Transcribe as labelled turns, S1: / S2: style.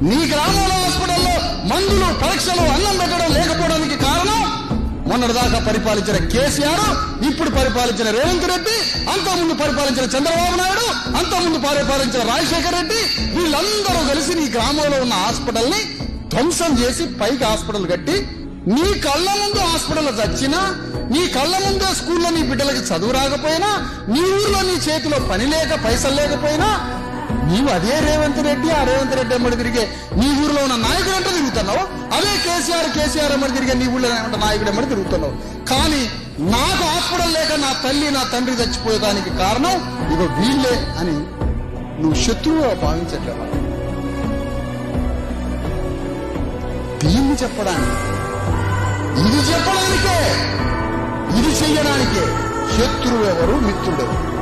S1: నీ గ్రామంలో హాస్పిటల్లో మందులు, పరీక్షలు, అన్నం పెట్టడం లేకపోవడానికి కారణం మొన్నటిదాకా పరిపాలించిన కేసీఆర్, ఇప్పుడు పరిపాలించిన రేవంత్ రెడ్డి, అంతకుముందు పరిపాలించిన చంద్రబాబు నాయుడు, అంతకుముందు పరిపాలించిన రాజశేఖర్ రెడ్డి, వీళ్ళందరూ కలిసి నీ గ్రామంలో ఉన్న హాస్పిటల్ ని ధ్వంసం చేసి పైకి హాస్పిటల్ కట్టి, నీ కళ్ళ ముందు హాస్పిటల్ చచ్చినా, నీ కళ్ళ ముందే స్కూల్లో నీ బిడ్డలకి చదువు రాకపోయినా, నీ ఊర్లో నీ చేతిలో పని లేక పైసలు లేకపోయినా, నీవు అదే రేవంత్ రెడ్డి, ఆ రేవంత్ రెడ్డి ఎమ్మడి తిరిగే నీ ఊర్లో ఉన్న నాయకుడు అంటే తిరుగుతున్నావు. అదే కేసీఆర్ ఎమ్మడి తిరిగే నీ ఊళ్ళో నాయకుడు ఎమ్మడి తిరుగుతున్నావు. కానీ నాకు హాస్పిటల్ లేక నా తల్లి, నా తండ్రి చచ్చిపోయేదానికి కారణం ఇగో వీళ్ళే అని నువ్వు శత్రువుగా భావించట్లేవా? దీన్ని చెప్పడానికి, ఇది చెప్పడానికే, ఇది చెయ్యడానికే శత్రువు ఎవరు, మిత్రుడు ఎవరు?